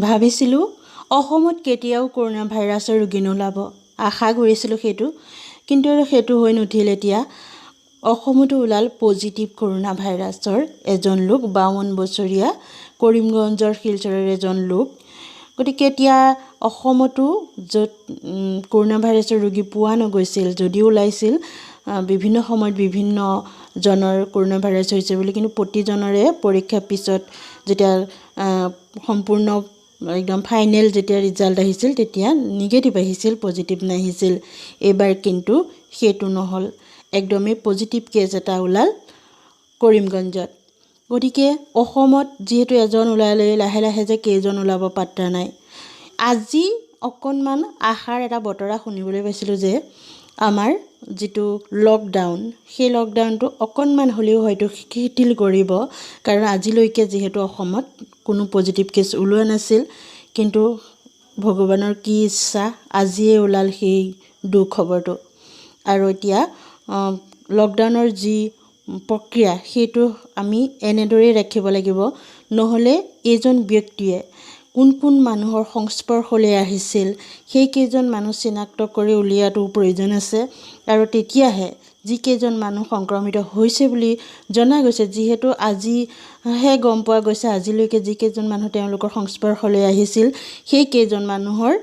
ভাবিছিলোঁ অসমত কেতিয়াও কৰোণা ভাইৰাছৰ ৰোগী নোলাব, আশা কৰিছিলোঁ সেইটো, কিন্তু সেইটো হৈ নুঠিল। এতিয়া অসমতো ওলাল পজিটিভ কৰোণা ভাইৰাছৰ এজন লোক, 52 বছৰীয়া কৰিমগঞ্জৰ শিলচৰৰ এজন লোক। গতিকে এতিয়া অসমতো য'ত কৰোণা ভাইৰাছৰ ৰোগী পোৱা নগৈছিল, যদিও ওলাইছিল বিভিন্ন সময়ত বিভিন্ন জনৰ কৰোণা ভাইৰাছ হৈছে বুলি, কিন্তু প্ৰতিজনৰে পৰীক্ষাৰ পিছত যেতিয়া সম্পূৰ্ণ একদম ফাইনেল যেতিয়া ৰিজাল্ট আহিছিল তেতিয়া নিগেটিভ আহিছিল, পজিটিভ নাহিছিল। এইবাৰ কিন্তু সেইটো নহ'ল, একদমেই পজিটিভ কেছ এটা ওলাল কৰিমগঞ্জত। গতিকে অসমত যিহেতু এজন ওলালে, লাহে লাহে যে কেইজন ওলাব পাত্তা নাই। আজি অকণমান আশাৰ এটা বতৰা শুনিবলৈ পাইছিলোঁ যে আমাৰ যিটো লকডাউন, সেই লকডাউনটো অকণমান হ'লেও হয়তো শিথিল কৰিব, কাৰণ আজিলৈকে যিহেতু অসমত কোনো পজিটিভ কেছ ওলোৱা নাছিল। কিন্তু ভগৱানৰ কি ইচ্ছা, আজিয়ে ওলাল সেই দুখবৰটো। আৰু এতিয়া লকডাউনৰ যি প্ৰক্ৰিয়া সেইটো আমি এনেদৰেই ৰাখিব লাগিব, নহ'লে এইজন ব্যক্তিয়ে কোন কোন মানুহৰ সংস্পৰ্শলৈ আহিছিল সেইকেইজন মানুহ চিনাক্ত কৰি উলিওৱাটো প্ৰয়োজন আছে। আৰু তেতিয়াহে যিকেইজন মানুহ সংক্ৰমিত হৈছে বুলি জনা গৈছে, যিহেতু আজিহে গম পোৱা গৈছে আজিলৈকে যিকেইজন মানুহ তেওঁলোকৰ সংস্পৰ্শলৈ আহিছিল সেইকেইজন মানুহৰ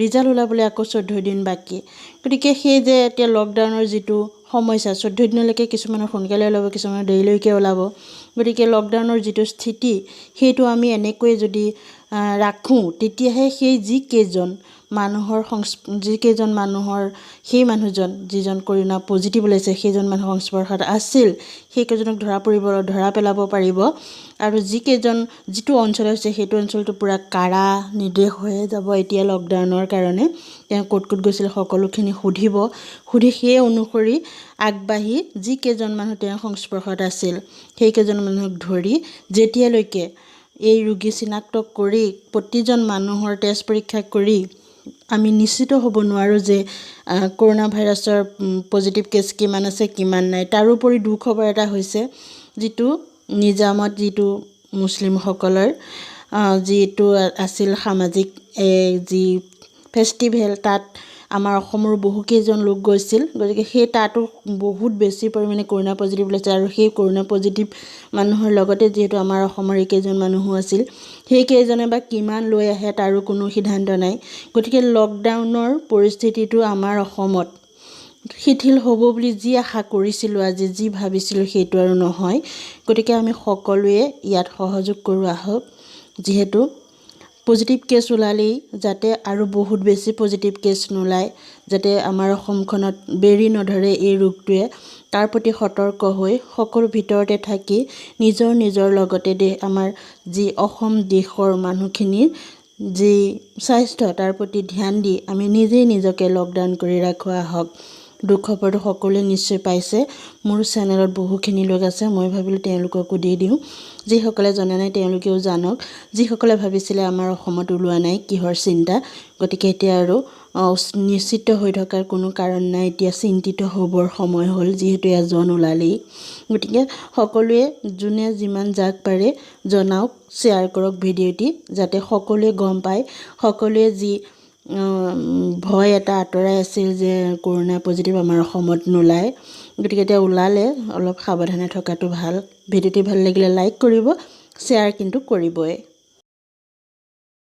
ৰিজাল্ট ওলাবলৈ আকৌ 14 দিন বাকী। গতিকে সেই যে এতিয়া লকডাউনৰ যিটো সমস্যা, 14 দিনলৈকে কিছুমানৰ সোনকালে ওলাব, কিছুমানৰ দেৰিলৈকে ওলাব। গতিকে লকডাউনৰ যিটো স্থিতি সেইটো আমি এনেকৈ যদি ৰাখোঁ, তেতিয়াহে সেই যিকেইজন মানুহৰ সেই মানুহজন যিজন কৰোণা পজিটিভ ওলাইছে সেইজন মানুহ সংস্পৰ্শত আছিল, সেইকেইজনক ধৰা পেলাব পাৰিব। আৰু যিটো অঞ্চল হৈছে সেইটো অঞ্চলটো পূৰা কাঢ়া নিৰ্দেশ হৈ যাব এতিয়া লকডাউনৰ কাৰণে। তেওঁ ক'ত ক'ত গৈছিল সকলোখিনি সুধি সেই অনুসৰি আগবাঢ়ি যিকেইজন মানুহ তেওঁৰ সংস্পৰ্শত আছিল সেইকেইজন মানুহক ধৰি যেতিয়ালৈকে এই ৰোগী চিনাক্ত কৰি প্ৰতিজন মানুহৰ তেজ পৰীক্ষা কৰি আমি নিশ্চিত হ'ব নোৱাৰোঁ যে কৰোণা ভাইৰাছৰ পজিটিভ কেছ কিমান আছে কিমান নাই। তাৰোপৰি দুখবৰ এটা হৈছে, যিটো নিজামত যিটো মুছলিমসকলৰ যিটো আছিল সামাজিক যি ফেষ্টিভেল, তাত আমাৰ অসমৰ বহুকেইজন লোক গৈছিল। গতিকে সেই তাতো বহুত বেছি পৰিমাণে কৰোণা পজিটিভ ওলাইছে। আৰু সেই কৰোণা পজিটিভ মানুহৰ লগতে যিহেতু আমাৰ অসমৰ এইকেইজন মানুহো আছিল, সেইকেইজনে বা কিমান লৈ আহে তাৰো কোনো সিদ্ধান্ত নাই। গতিকে লকডাউনৰ পৰিস্থিতিটো আমাৰ অসমত শিথিল হ'ব বুলি যি আশা কৰিছিলোঁ, আজি যি ভাবিছিলোঁ সেইটো আৰু নহয়। গতিকে আমি সকলোৱে ইয়াত সহযোগ কৰোঁ আহক। যিহেতু পজিটিভ কেছ ওলালেই যাতে আৰু বহুত বেছি পজিটিভ কেছ নোলায়, যাতে আমাৰ অসমখনত বেৰি নধৰে এই ৰোগটোৱে, তাৰ প্ৰতি সতৰ্ক হৈ সকলো ভিতৰতে থাকি নিজৰ লগতে আমাৰ যি অসম দেশৰ মানুহখিনিৰ যি স্বাস্থ্য তাৰ প্ৰতি ধ্যান দি আমি নিজেই নিজকে লকডাউন কৰি ৰাখোঁ আহক। দুখবৰটো সকলোৱে নিশ্চয় পাইছে। মোৰ চেনেলত বহুখিনি লোক আছে, মই ভাবিলোঁ তেওঁলোককো দি দিওঁ। যিসকলে জনা নাই তেওঁলোকেও জানক। যিসকলে ভাবিছিলে আমাৰ অসমত ওলোৱা নাই, কিহৰ চিন্তা। গতিকে এতিয়া আৰু নিশ্চিত হৈ থকাৰ কোনো কাৰণ নাই, এতিয়া চিন্তিত হ'বৰ সময় হ'ল, যিহেতু এজন ওলালেই। গতিকে সকলোৱে যোনে যিমান যাক পাৰে জনাওক, শ্বেয়াৰ কৰক ভিডিঅ'টি, যাতে সকলোৱে গম পায়, সকলোৱে যি ভয় এটা আঁতৰাই আছিল যে কৰোণা পজিটিভ আমাৰ অসমত নোলায়। গতিকে এতিয়া ওলালে অলপ সাৱধানে থকাটো ভাল। ভিডিঅ'টি ভাল লাগিলে লাইক কৰিব, শ্বেয়াৰ কিন্তু কৰিবই।